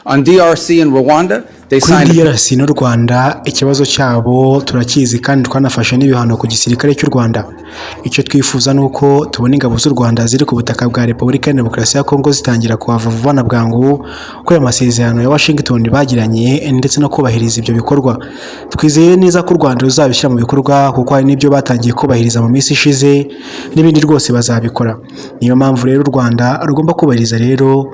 On DRC and Rwanda, they kuri signed DRC n'u Rwanda ikibazo cyabo turakizi kandi twanafashe n'ibihano ku gisirikare cy'u Rwanda. Icyo twifuza nuko tubona ingabo z'u Rwanda ziri ku butaka bwa Repubulika ya Demokarasi ya Kongo zitangira kuhava vuba na bwangu kuko amasezerano ya Washington bagiranye ndetse no kubahiriza ibyo bikorwa. Twizeye neza ko u Rwanda ruzabishyira mu bikorwa kuko hari n'ibyo batangiye kubahiriza mu minsi ishize n'ibindi rwose bazabikora. Niyo mpamvu rero u Rwanda rugomba kubahiriza rero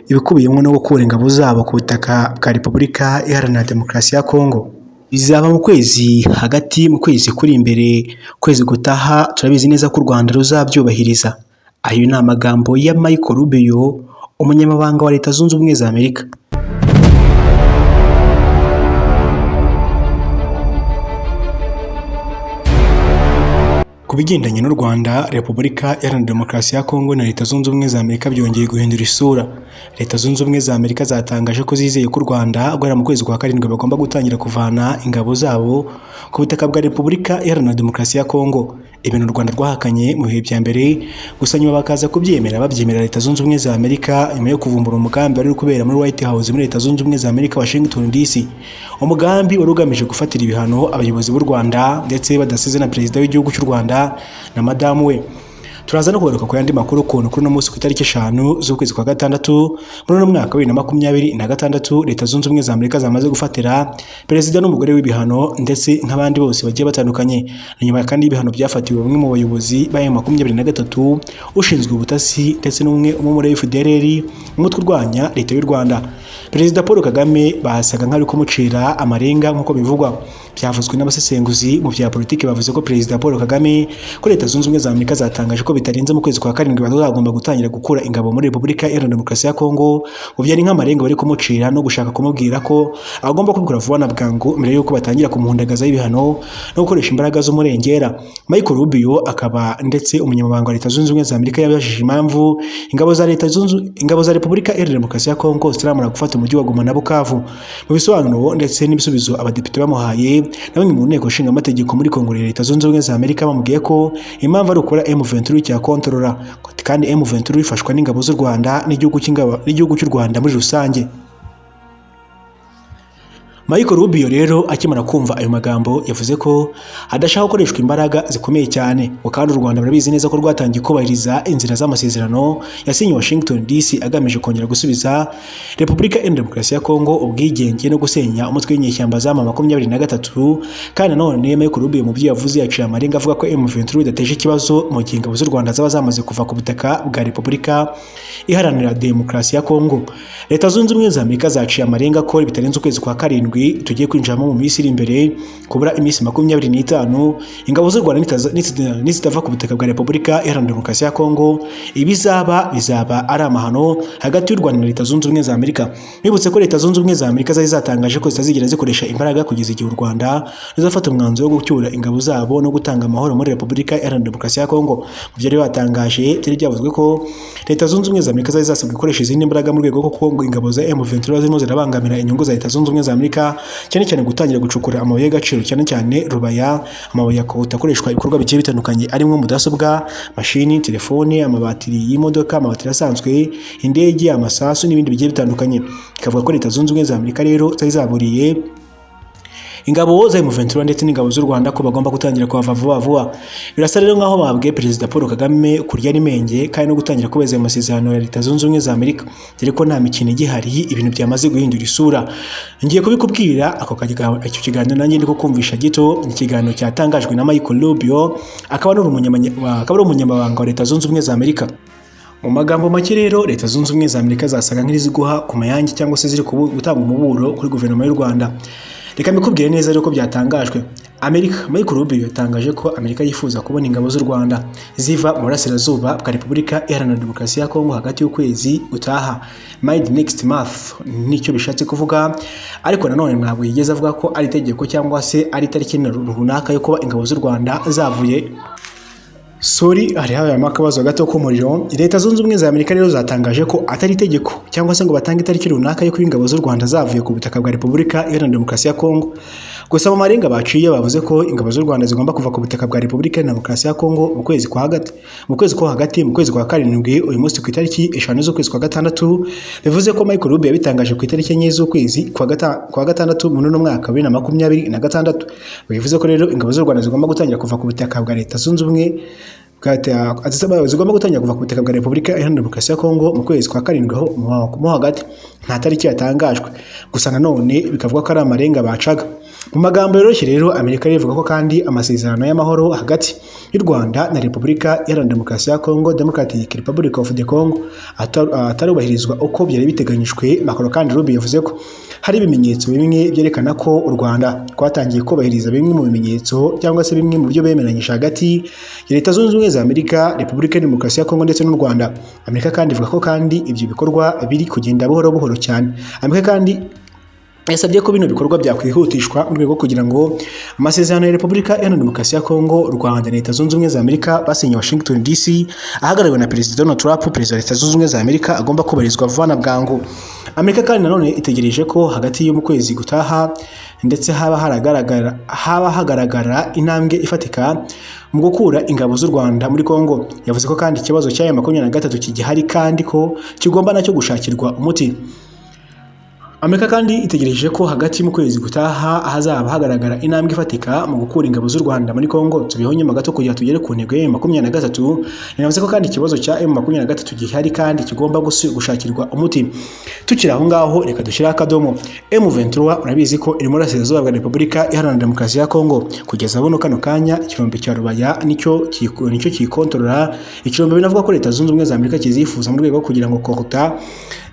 ibikubiyemo no gukura ingabo zabo ku butaka bwa Repubulika Iharanira Demokarasi ya Kongo. Bizaba mu kwezi hagati mu kwezi kuri imbere, kwezi gutaha turabizi neza ko u Rwanda ruzabyubahiriza. Ayo ni amagambo ya Michael Rubio, umunyamabanga wa Leta Zunze Ubumwe za Amerika. Ku bigendanye n'u Rwanda, Repubulika Iharanira Demokarasi ya Kongo na Leta Zunze Ubumwe za Amerika byongeye guhindura isura. Leta Zunze Ubumwe za Amerika zatangaje ko zizeye ko u Rwanda guhera mu kwezi kwa karindwi bagomba gutangira kuvana ingabo zabo ku butaka bwa Repubulika Iharanira Demokarasi ya Kongo. Ibintu u Rwanda rwahakanye mu bihe bya mbere, gusa nyuma bakaza kubyemera babyemera Leta Zunze Ubumwe za Amerika nyuma yo kuvumbura umugambi wari kubera muri White House muri Leta Zunze Ubumwe za Amerika Washington DC. Umugambi wari ugamije gufatira ibihano abayobozi b'u Rwanda ndetse badasize na Perezida w'igihugu cy'u Rwanda na madamu we. Turaza no kugaruka ku yandi makuru kuri no munsi ku itariki 5 z'ukwezi kwa gatandatu muri no mwaka wa 2026 Leta Zunze Ubumwe za Amerika zamaze gufatira Perezida n'umugore w'ibihano ndetse nk'abandi bose bagiye batandukanye. Nyuma kandi ibihano byafatiwe bamwe mu bayobozi ba M23 ushinzwe ubutasi ndetse n'umwe muri FDLR umutwe urwanya Leta y'u Rwanda. Perezida Paul Kagame basaga nk'ari kumucira amarenga nk'uko bivugwa. Byavuzwe n'abasesenguzi mu bya politiki bavuze ko Perezida Paul Kagame ko Leta Zunze Ubumwe za Amerika zatangaje ko bitarenze mu kwezi kwa karindwi bazagomba gutangira gukura ingabo muri Repubulika Iharanira Demokarasi ya Kongo. Byari nk'amarenga bari kumucira no gushaka kumubwira ko agomba kubikora vuba na bwangu mbere yuko batangira kumuhundagaza y'ibihano no gukoresha imbaraga z'umurengera. Michael Rubio akaba ndetse umunyamabanga wa Leta Zunze Ubumwe za Amerika yabajije impamvu ingabo za Repubulika Iharanira Demokarasi ya Kongo ziramara gufata umujyi wa Goma na Bukavu. Mu bisobanuro ndetse n'ibisubizo abadepite bamuhaye na bamwe mu nteko nshinga amategeko muri Kongo Leta Zunze Ubumwe za Amerika bamubwiye ko impamvu ari ukora M23 cya kontrola kandi M23 ifashwa n'ingabo z'u Rwanda n'igihugu cy'u Rwanda muri rusange. Michael Rubio rero akimara kumva ayo magambo yavuze ko adashaka gukoreshwa imbaraga zikomeye cyane, kandi u Rwanda barabizi neza ko rwatangiye kubahiriza inzira z'amasezerano yasinye Washington DC agamije kongera gusubiza Repubulika Iharanira Demokarasi ya Kongo ubwigenge no gusenya umutwe w'inyeshyamba za M23. Kandi nanone Michael Rubio mu byo yavuze yaciye amarenga avuga ko M23 idateje ikibazo mu gihe ingabo z'u Rwanda zaba zamaze kuva ku butaka bwa Repubulika Iharanira Demokarasi ya Kongo. Leta Zunze Ubumwe za Amerika zaciye amarenga ko bitarenze ukwezi kwa karindwi tugiye kwinjiramo mu minsi iri imbere kubura iminsi 25 ingabo z'u Rwanda nizitava ku butaka bwa Repubulika Iharanira Demokarasi ya Kongo bizaba ari amahano hagati y'u Rwanda na Leta Zunze Ubumwe za Amerika. Bibutse ko Leta Zunze Ubumwe za Amerika zari zatangaje ko zitazigera zikoresha imbaraga kugeza igihe u Rwanda ruzafata umwanzuro wo gucyura ingabo zabo no gutanga amahoro muri Repubulika Iharanira Demokarasi ya Kongo. Mu byo rero batangaje byari byavuzwe ko Leta Zunze Ubumwe za Amerika zari zasabwe gukoresha izindi mbaraga mu rwego rwo Kongo ingabo za M23 zirimo zirabangamira inyungu za Leta Zunze Ubumwe za Amerika, cyane gutangira gucukura amabuye y'agaciro cyane Rubaya, amabuye akoreshwa ibikorwa bigiye bitandukanye arimo mudasobwa, mashini, telefone, amabatiri y'imodoka, amabatiri asanzwe, indege, amasasu n'ibindi bigiye bitandukanye. Ikavuga ko Leta Zunze Ubumwe za Amerika rero zayizaburiye ingabo za M23 ndetse n'ingabo z'u Rwanda ko bagomba gutangira kuhava vuba. Birasa rero nkaho babwiye Perezida Paul Kagame kurya n'imenge kandi no gutangira kubeza amasezerano ya Leta Zunze Ubumwe za Amerika, dore ko nta mikino igihari, ibintu byamaze guhindura isura. Ngiye kubikubwira icyo kiganiro nanjye ndiko kumvisha gito, ikiganiro cyatangajwe na Michael Rubio akaba ari umunyamabanga wa Leta Zunze Ubumwe za Amerika. Mu magambo make rero Leta Zunze Ubumwe za Amerika zasaga nk'iziguha ku mayange cyangwa se ziri gutanga umuburo kuri guverinoma y'u Rwanda. Reka mbikubwire neza rero ko byatangajwe. Michael Rubio yatangaje ko Amerika yifuza kubona ingabo z'u Rwanda ziva mu burasirazuba bwa Repubulika Iharanira Demokarasi ya Kongo hagati y'ukwezi utaha, mid next month nicyo bishatse kuvuga, ariko nanone ntabwo yigeze avuga ko ari itegeko cyangwa se ari itariki runaka yo kuba ingabo z'u Rwanda zavuye. Hari habayemo akabazo gato k'umuriro. Leta Zunze Ubumwe za Amerika rero zatangaje ko atari itegeko cyangwa se ngo batange itariki runaka yo kuba ingabo z'u Rwanda zavuye ku butaka bwa Repubulika Iharanira Demokarasi ya Kongo. Gusa mu marenga baciye bavuze ko ingabo z'u Rwanda zigomba kuva ku butaka bwa Repubulika ya Demokarasi ya Kongo mu kwezi kwa karindwi uyu munsi ku itariki 5 z'ukwezi kwa gatandatu. Bivuze ko Michael Rubio yabitangaje ku itariki 4 z'ukwezi kwa gatandatu mu mwaka wa 2026. Bivuze ko rero ingabo z'u Rwanda zigomba gutangira kuva ku butaka bwa Leta Zunze Ubumwe zigomba gutangira kuva ku butaka bwa Repubulika ya Demokarasi ya Kongo mu kwezi kwa karindwi mo hagati. Nta tariki yatangajwe, gusa nanone bikavuga ko ari amarenga bacaga. Mu magambo yoroshye rero Amerika rivuga ko kandi amasezerano y'amahoro hagati y'u Rwanda na Repubulika ya Demokarasi ya Kongo, Democratic Republic of the Congo, atarubahirizwa uko byari biteganyijwe. Macron kandi Rubio yavuze ko hari ibimenyetso bimwe byerekana ko u Rwanda rwatangiye kubahiriza bimwe mu bimenyetso cyangwa se bimwe mu byo bemeranyije hagati ya Leta Zunze Ubumwe za Amerika, Repubulika ya Demokarasi ya Kongo ndetse n'u Rwanda. Amerika kandi ivuga ko kandi ibyo bikorwa biri kugenda buhoro cyane. Amerika kandi yasabye ko bino bikorwa byakwihutishwa mu rwego kugira ngo amasezerano ya Repubulika ya Demokarasi ya Kongo, u Rwanda na Leta Zunze Ubumwe za Amerika basinye Washington DC ahagarariwe na Perezida Donald Trump, Perezida wa Leta Zunze Ubumwe za Amerika, agomba kubahirizwa vuba na bwangu. Amerika kandi nanone itegereje ko hagati yo mu kwezi gutaha ndetse haba hagaragara intambwe ifatika mu gukura ingabo z'u Rwanda muri Kongo. Yavuze ko kandi ikibazo cya M23 kigihari kandi ko kigomba nacyo gushakirwa umuti. Amerika kandi itegereje ko hagati mu kwezi gutaha hazaba hagaragara intambwe ifatika mu gukura ingabo z'u Rwanda muri Kongo. Tubiho nyuma gato kugira tugere ku ntego ya M23. Yavuze ko kandi ikibazo cya M23 gihari kandi kigomba gushakirwa umuti. Tukiri aho ngaho reka dushyira akadomo. M23 urabizi ko iri muri Burasirazuba bwa Repubulika Iharanira Demokarasi ya Kongo. Kugeza buno kano kanya ikirombe cya Rubaya nicyo kikontorora. Ikirombe binavuga ko Leta Zunze Ubumwe za Amerika kizifuza mu rwego kugira ngo Kokota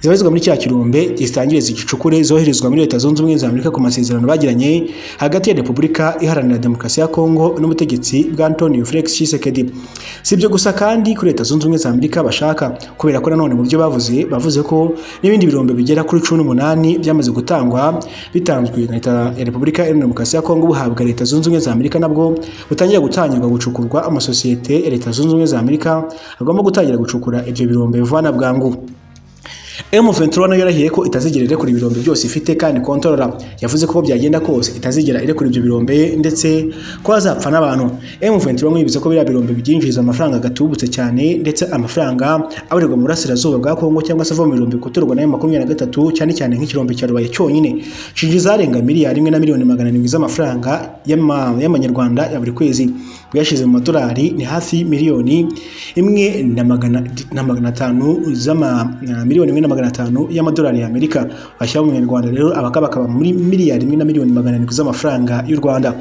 zibarizwa muri cya kirombe zitangire zigicukure zoherezwa muri Leta Zunze Ubumwe za Amerika ku masezerano bagiranye hagati ya Repubulika Iharanira Demokarasi ya Kongo n'umutegetsi bwa Antonio Felix Tshisekedi. Sibyo gusa kandi kuri Leta Zunze Ubumwe za Amerika bashaka, kubera ko nanone mu byo bavuze ko n'ibindi birombe bigera kuri 18 byamaze gutangwa bitanzwe na Leta ya Repubulika Iharanira Demokarasi ya Kongo buhabwa Leta Zunze Ubumwe za Amerika, nabwo butangira gutangirwa gucukurwa. Amasosiyete ya Leta Zunze Ubumwe za Amerika agomba gutangira gucukura ibyo birombe vuba na bwangu. M23 nayo yarahiye ko itazigera irekura ibirombe byose ifite kandi kontorora. Yavuze ko byagenda kose itazigera irekura ibyo birombe ndetse ko hazapfa n'abantu. M23 mwibize ko biriya birombe byinjiza amafaranga gatubutse cyane, ndetse amafaranga abarirwa mu Burasirazuba bwa Kongo cyangwa se ava mu birombe kuturwa na M23 cyane cyane nk'ikirombe cya Rubaye cyonyine cinjiza arenga miliyari 1 na miliyoni 700 z'amafaranga y'amanyarwanda ya buri kwezi. Kuyashize mu madolari ni hafi miliyoni 1.5 miliyoni y'amadolari ya Amerika. Bashyira mu Rwanda rero abakaba muri miliyari 1 na miliyoni 700 z'amafaranga y'u Rwanda.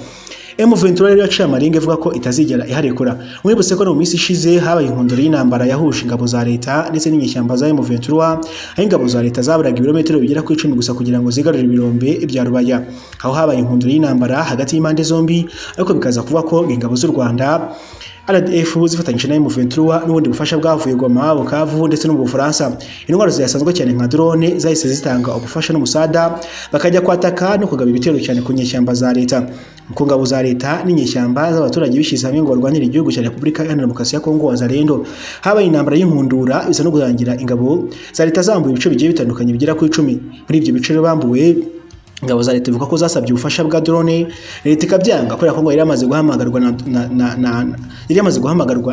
M23 rero yaciye amarenga ivuga ko itazigera iharekura. Mwibutse ko no mu minsi ishize habaye inkundura y'intambara yahuje ingabo za leta ndetse n'inyeshyamba za M23, aho ingabo za leta zaburaga ibirometero bigera ku 10 gusa kugira ngo zigarurire ibirombe bya Rubaya. Aho habaye inkundura y'intambara hagati y'impande zombi, ariko bikaza kuvuga ko ingabo z'u Rwanda RDF zifatanyije na M23 n'ubundi bufasha bwavuye Goma, Bukavu ndetse no mu Bufaransa. Intwaro zisanzwe cyane nka drone zahise zitanga ubufasha n'umusada bakajya kwataka no kugaba ibitero cyane ku nyeshyamba za leta. Ku ngabo za leta n'inyeshyamba z'abaturage bishize hamwe ngo barwanire igihugu cya Repubulika Iharanira Demokarasi ya Kongo Wazalendo. Habaye intambara y'inkundura bisa no gutangira ingabo za leta zambuye ibice bigiye bitandukanye bigera ku 10. Muri ibyo bice bambuwe ingabo za leta bivuga ko zasabye ubufasha bwa drone, leta ikabyanga kubera ko ngo yari yamaze guhamagarwa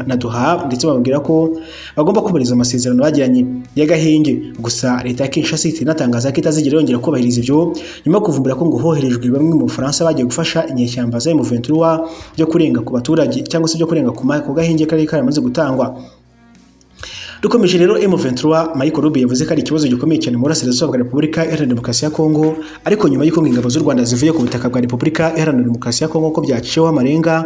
na Doha, ndetse bababwira ko bagomba kubahiriza amasezerano bagiranye y'agahenge. Gusa leta ya Kinshasa inatangaza ko itazigera yongera kubahiriza ibyo nyuma yo kuvumbura ko ngo hoherejwe bamwe mu Bufaransa bagiye gufasha inyeshyamba za M23 byo kurenga ku baturage cyangwa se byo kurenga ku gahenge kari karamaze gutangwa. Dukomeje rero, M23 Michael Rubio yavuze ko ari ikibazo gikomeye cyane mu Burasirazuba bwa Repubulika Iharanira Demokarasi ya Kongo, ariko nyuma y'uko ingabo z'u Rwanda zivuye ku butaka bwa Repubulika Iharanira Demokarasi ya Kongo ko byaciyeho amarenga,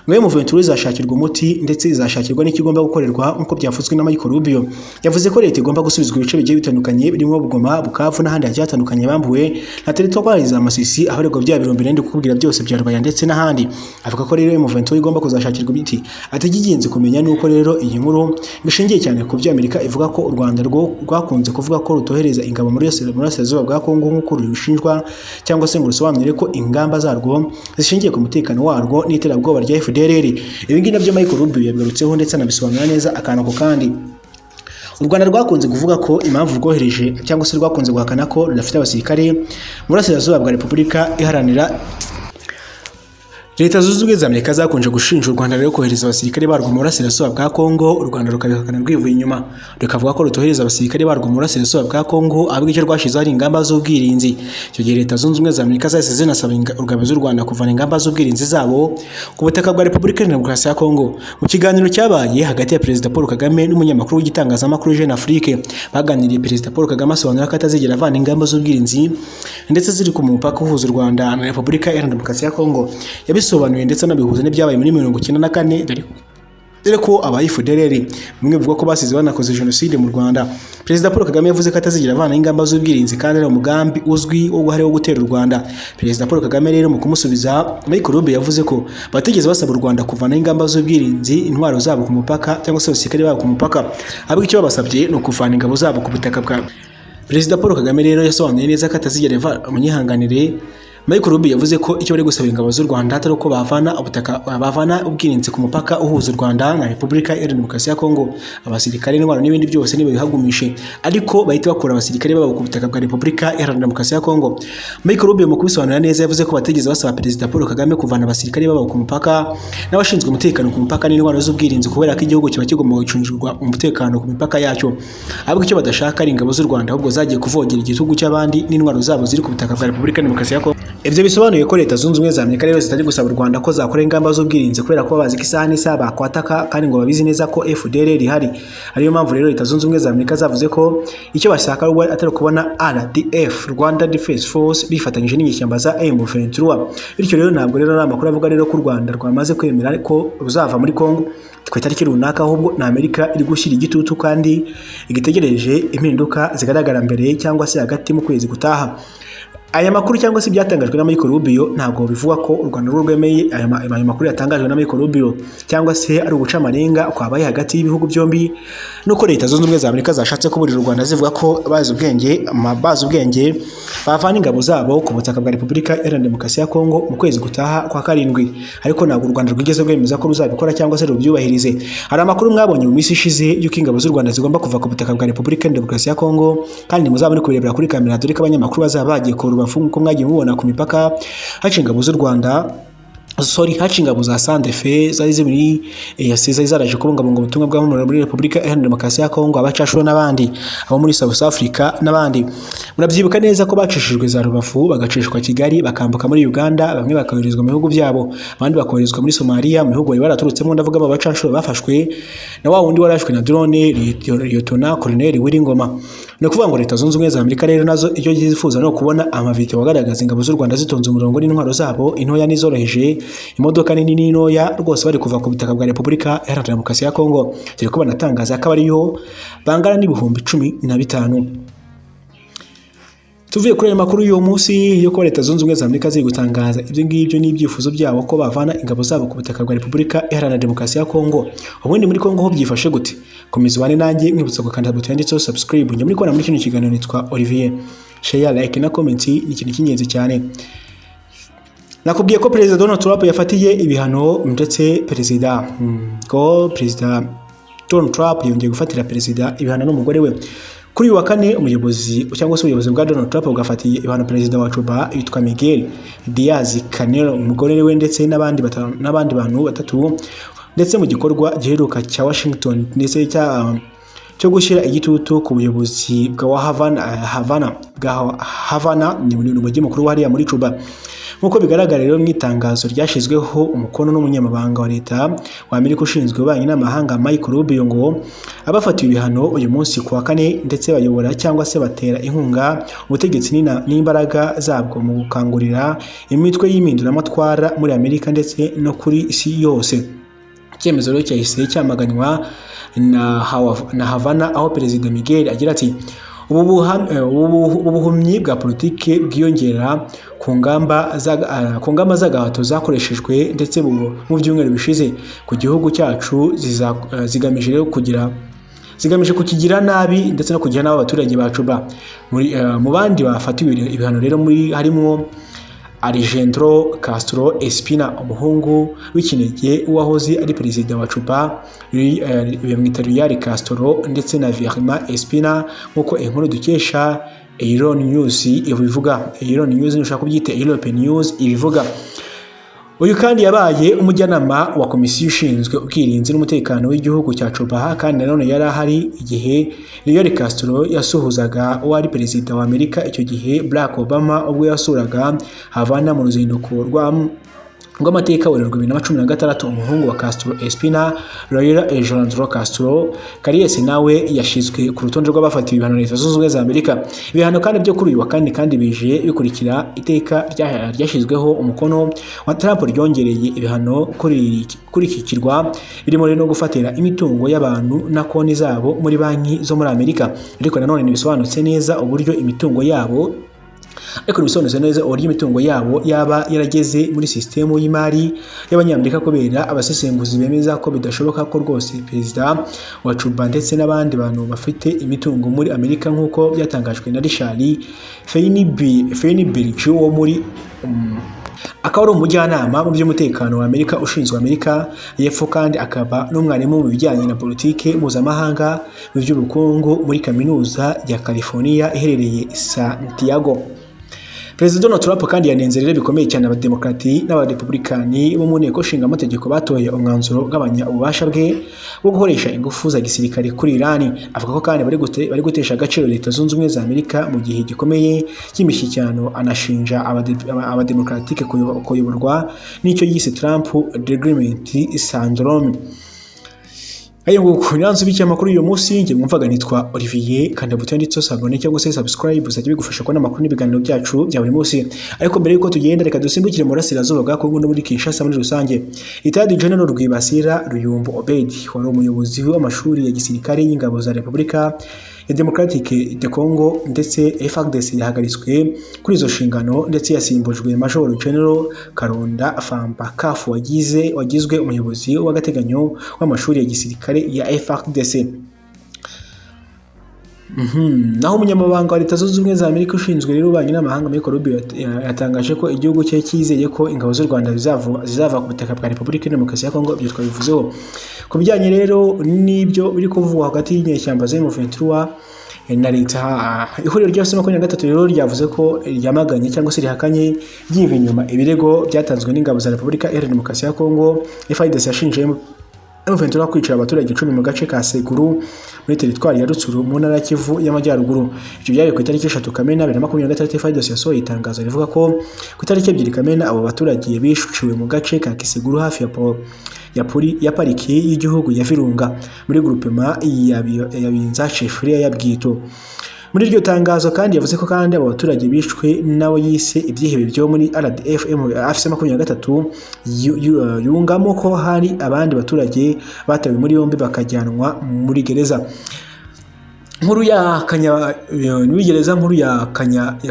M23 izashakirwa umuti ndetse izashakirwa n'ikigomba gukorerwa nk'uko byavuzwe na Michael Rubio. Yavuze ko leta igomba gusubizwa ibice bigiye bitandukanye birimo Goma, Bukavu n'ahandi hagiye hatandukanye bambuwe na teritwari za Masisi, aho rego bya birombe ndi kukubwira byose bya Rubaya ndetse n'ahandi. Avuga ko rero M23 igomba kuzashakirwa ibiti. Atagigenze kumenya nuko rero iyi nkuru gishingiye cyane ku byo Amerika ivuga ko u Rwanda rwakunze kuvuga ko rutohereza ingabo muri Burasirazuba bwa Kongo nk'uko rushinjwa, cyangwa se ngo rusobanure ko ingamba zarwo zishingiye ku mutekano warwo n'iterabwoba rya FDLR. Ibi ngibi nabyo Michael Rubio yabigarutseho ndetse anabisobanura neza akana ko kandi u Rwanda rwakunze kuvuga ko impamvu rwohereje cyangwa se rwakunze guhakana ko rudafite abasirikare mu Burasirazuba bwa Repubulika Iharanira Leta zunze ubumwe za Amerika zakunje gushinja u Rwanda rero kohereza abasirikare barwo mu burasirazuba bwa Kongo, u Rwanda rukabihakana rwivuye inyuma, rukavuga ko rutohereza abasirikare barwo mu burasirazuba bwa Kongo ahubwo icyo rwashizeho ari ingamba z'ubwirinzi. Icyo gihe Leta zunze ubumwe za Amerika zahise zinasaba ingabo z'u Rwanda kuvana ingamba z'ubwirinzi zabo ku butaka bwa Repubulika Iharanira Demokarasi ya Kongo. Mu kiganiro cyabaye hagati ya Perezida Paul Kagame n'umunyamakuru w'igitangazamakuru Jeune Afrique, baganiriye Perezida Paul Kagame asobanura ko atazigera avana ingamba z'ubwirinzi ndetse ziri ku mupaka uhuza u Rwanda na Repubulika Iharanira Demokarasi ya Kongo. Yabisobanuye ndetse n'abihuza n'ibyabaye muri 1994 dore ko abayifudereri bamwe bavuga ko basize banakoze jenoside mu Rwanda. Perezida Paul Kagame yavuze ko atazigera avana ingamba z'ubwirinzi kandi ari umugambi uzwi wo guhariho gutera u Rwanda. Perezida Paul Kagame rero mu kumusubiza, Michael Rube yavuze ko bategeze basaba u Rwanda kuvana ingamba z'ubwirinzi, intwaro zabo ku mupaka cyangwa se abasirikare babo ku mupaka, ahubwo icyo babasabye ni ukuvana ingabo zabo ku butaka bwa. Perezida Paul Kagame rero yasobanuye neza ko atazigera umunyihanganire. Michael Rube yavuze ko icyo bari gusaba ingabo z'u Rwanda atari uko bavana ubwirinzi ku mupaka uhuza u Rwanda na Repubulika Iharanira Demokarasi ya Kongo, abasirikare n'intwaro n'ibindi byose nibabihagumishe, ariko bahita bakura abasirikare babo ku butaka bwa Repubulika Iharanira Demokarasi ya Kongo. Michael Rube mu kubisobanura neza yavuze ko bategeze basaba Perezida Paul Kagame kuvana abasirikare babo ku mupaka n'abashinzwe umutekano ku mupaka n'intwaro z'ubwirinzi, kubera ko igihugu kiba kigomba gucungirwa umutekano ku mipaka yacyo, ahubwo icyo badashaka ari ingabo z'u Rwanda ahubwo zagiye kuvogera igihugu cy'abandi n'intwaro zabo ziri ku butaka bwa Repubulika Iharanira Demokarasi ya Kongo. Ibyo bisobanuye ko Leta zunze ubumwe za Amerika rero zitari gusaba u Rwanda ko zakora ingamba z'ubwirinzi kubera ko bazi ko isaha n'isaha bakwataka, kandi ngo babizi neza ko FDLR ihari. Ariyo mpamvu rero Leta zunze ubumwe za Amerika zavuze ko icyo bashaka atari kubona RDF, Rwanda Defense Force, bifatanyije n'inyeshyamba za M23. Bityo rero ntabwo rero amakuru avuga rero ko u Rwanda rwamaze kwemera ko ruzava muri Kongo ku itariki runaka, ahubwo na Amerika iri gushyira igitutu kandi igitegereje impinduka zigaragara mbere cyangwa se hagati mu kwezi gutaha. Aya makuru cyangwa se byatangajwe na Michael Rubio ntabwo bivuga ko u Rwanda rwemeye aya makuru yatangajwe na Michael Rubio, cyangwa se ari ugucamarenga kwabaye hagati y'ibihugu byombi, nuko Leta zunze ubumwe za Amerika zashatse kuburira u Rwanda zivuga ko bazi ubwenge bavana ingabo zabo ku butaka bwa Repubulika Iharanira Demokarasi ya Kongo mu kwezi gutaha kwa karindwi, ariko ntabwo u Rwanda rwigeze rwemeza ko ruzabikora cyangwa se rubyubahirize. Hari amakuru mwabonye mu minsi ishize y'uko ingabo z'u Rwanda zigomba kuva ku butaka bwa Repubulika Iharanira Demokarasi ya Kongo, kandi muzaba muri kubirebera kuri kamera, dore ko abanyamakuru bazaba bagiye ku rubafu ko mwagiye mubona ku mipaka haca ingabo z'u Rwanda, haca ingabo za Sandefe zari zibiri yasize zaraje kubungabunga ubutumwa bw'amahoro muri Repubulika Iharanira Demokarasi ya Kongo, abacashuro n'abandi abo muri South Africa n'abandi. Murabyibuka neza ko bacishijwe za Rubavu bagacishwa Kigali bakambuka muri Uganda, bamwe bakoherezwa mu bihugu byabo, abandi bakoherezwa muri Somalia, mu bihugu bari baraturutsemo. Ndavuga aba bacashuro bafashwe na wa wundi warashwe na drone, Lieutenant Colonel Wiringoma. No kuvuga ngo Leta zunze ubumwe za Amerika rero nazo icyo zifuza no kubona amavideo agaragaza ingabo z'u Rwanda zitonze umurongo n'intwaro zabo, intoya n'izoroheje, imodoka nini n'intoya, rwose bari kuva ku butaka bwa Repubulika Iharanira Demokarasi ya Kongo. Dore ko banatangaza ko abariyo bangana n'ibihumbi 15. Tuvuye kuri aya makuru y'uwo munsi yo ko Leta zunze ubumwe za Amerika ziri gutangaza ibyo ngibyo n'ibyifuzo byabo ko bavana ingabo zabo ku butaka bwa Repubulika Iharanira Demokarasi ya Kongo, ubundi muri Kongo ho byifashe gute? Komeza ubane nanjye mwibutsa gukanda button yanditseho subscribe. Nyuma muri muri kino kiganiro nitwa Olivier. Share, like na comment ni ikintu cy'ingenzi cyane. Nakubwiye ko Perezida Donald Trump yafatiye ibihano, ndetse Perezida Donald Trump yongeye gufatira Perezida ibihano n'umugore we. Kuri wa kane ubuyobozi bwa Donald Trump bwafatiye ibihano Perezida wa Cuba yitwa Miguel Diaz-Canel, umugore we ndetse n'abandi bantu batatu, ndetse mu gikorwa giheruka cya Washington ndetse cyo gushyira igitutu ku buyobozi bwa Havana ni umujyi mukuru hariya muri Cuba. Nkuko bigaragara rero mu itangazo ryashyizweho umukono n'umunyamabanga wa Leta wa Amerika ushinzwe ububanyi n'amahanga Michael Rubio, ngo abafatiwe ibihano uyu munsi ku wa kane ndetse bayobora cyangwa se batera inkunga ubutegetsi n'imbaraga zabwo mu gukangurira imitwe y'impinduramatwara muri Amerika ndetse no kuri isi yose. Icyemezo rero cyahise cyamaganywa na Havana, aho Perezida Miguel agira ati ubu buhumyi bwa politike bwiyongera ku ngamba z'agahato zakoreshejwe ndetse mu byumweru bishize ku gihugu cyacu, zigamije kukigira nabi ndetse no kugira nabi abaturage ba Cuba. Mu bandi bafatiwe ibihano rero harimo Alejandro Castro Espina, umuhungu w'ikinege wahoze ari perezida wa Cuba, bamwita Raúl Castro, ndetse na Vilma Espina, nk'uko inkuru dukesha Eiron News ibivuga. Eiron News nishaka kubyita Europe News ibivuga. Uyu kandi yabaye umujyanama wa komisiyo ishinzwe ubwirinzi n'umutekano w'igihugu cya Cuba, kandi nanone yari ahari igihe Raul Castro yasuhuzaga uwari perezida wa Amerika icyo gihe Barack Obama ubwo yasuraga Havana mu ruzinduko rw'amateka werurwe 2016. Umuhungu wa Castro Espina Raul Alejandro Castro Carries nawe yashizwe ku rutonde rw'abafatiwe ibihano Leta Zunze Ubumwe za Amerika. Ibihano kandi byo kuri uyu wa kane kandi bije bikurikira iteka ryashizweho umukono wa Trump ryongereye ibihano kuri iki kirwa, birimo no gufatira imitungo y'abantu na konti zabo muri banki zo muri Amerika. Ariko nanone ntibisobanutse neza uburyo imitungo yabo imitungo yabo yaba yarageze muri sisitemu y'imari y'abanyamerika, kubera abasesenguzi bemeza ko bidashoboka ko rwose perezida wa Cuba ndetse n'abandi bantu bafite imitungo muri Amerika nk'uko byatangajwe na Richard Feinberg wo muri akaba ari umujyanama mu by'umutekano wa Amerika ushinzwe Amerika y'Epfo, kandi akaba n'umwarimu mu bijyanye na politike mpuzamahanga mu by'ubukungu muri kaminuza ya California iherereye Santiago. Perezida Donald Trump kandi yanenze rero bikomeye cyane abademokrati n'abarepublikani bo mu nteko nshinga amategeko batoye umwanzuro ugabanya ububasha bwe bwo gukoresha ingufu za gisirikare kuri Iran. Avuga ko kandi bari gutesha agaciro Leta Zunze Ubumwe za Amerika mu gihe gikomeye cy'imishyikirano. Anashinja abademokratike kuyoborwa n'icyo yise Trump Agreement Syndrome. Ayo nguko nyanzo biki amakuru uyu munsi, ngiye mwumvaga nitwa Olivier, kandi butanditse sabone cyangwa se subscribe uzajya bigufasha kubona amakuru n'ibiganiro byacu bya buri munsi. Ariko mbere yuko tugenda, reka dusimbukire mu burasirazuba bwa Kongo no muri Kinshasa muri rusange. Itadi General Rwibasira Ruyumbo Obed wari umuyobozi w'amashuri ya gisirikare y'ingabo za Repubulika ya Democratique de Congo ndetse FARDC yahagaritswe kuri izo nshingano, ndetse yasimbujwe Major General Karonda Famba Kafu wagizwe umuyobozi w'agateganyo w'amashuri ya gisirikare ya FARDC. Naho umunyamabanga wa Leta Zunze Ubumwe za Amerika ushinzwe rero ububanyi n'amahanga Marco Rubio yatangaje ko igihugu cye cyizeye ko ingabo z'u Rwanda zizava ku butaka bwa Repubulika ya Demokarasi ya Kongo. Ibyo twabivuzeho. Ku bijyanye rero n'ibyo biri kuvugwa hagati y'inyeshyamba za M23 na Leta, ihuriro rya M23 rero ryavuze ko ryamaganye cyangwa se rihakanye ryiva inyuma ibirego byatanzwe n'ingabo za Repubulika ya Demokarasi ya Kongo. FARDC yashinje M23 kwicira abaturage 10 mu gace ka Seguru muri teritwari ya Rutsuru mu ntara ya Kivu y'Amajyaruguru. Ibyo byabaye ku itariki 3 Kamena 2023. FARDC yasohoye itangazo rivuga ko ku itariki 2 Kamena abo baturage bishiciwe mu gace ka Kiseguru hafi ya pariki y'igihugu ya Virunga muri groupement ya Binza Chefria ya Bwito. Muri iryo tangazo kandi yavuze ko kandi abo baturage bishwe nabo yise ibyihebe byo muri RDF FC23, yungamo ko hari abandi baturage batawe muri yombi bakajyanwa muri gereza nkuru ya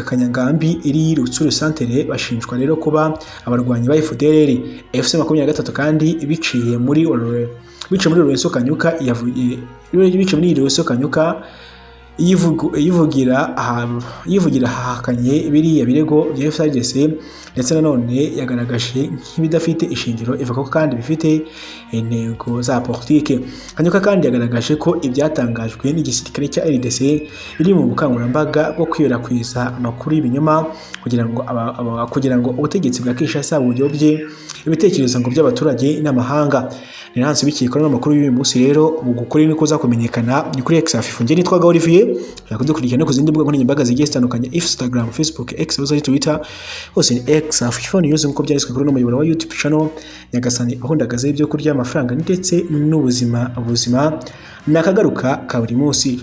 Kanyangambi iri Rutsuru Centre. Bashinjwa rero kuba abarwanyi ba FDLR FC23 kandi biciye muri Lorenzo Kanyuka yivugira ahakanye biriya birego bya FARDC, ndetse nanone yagaragaje nk'ibidafite ishingiro, ivuga ko kandi bifite intego za politike. Kanyuka kandi yagaragaje ko ibyatangajwe n'igisirikare cya RDC biri mu bukangurambaga bwo kwiyakwiza amakuru y'ibinyoma kugira ngo ubutegetsi bwa Kinshasa buyobye ibitekerezo ngo by'abaturage n'amahanga. Ni hanze bikikora n'amakuru y'uyu munsi rero ubugukuri niko zakumenyekana ni kuri Exafifu. Nge nitwa Olivier, yakudukurikirana ku zindi mbuga nkoranyambaga zigiye zitandukanye, Instagram, Facebook, X, Twitter, hose ni Exafifu news nkuko byanditswe kuri no muyoboro wa YouTube channel. Nyagasani ahundagaze ibyo kurya amafaranga ndetse n'ubuzima nakagaruka ka buri munsi.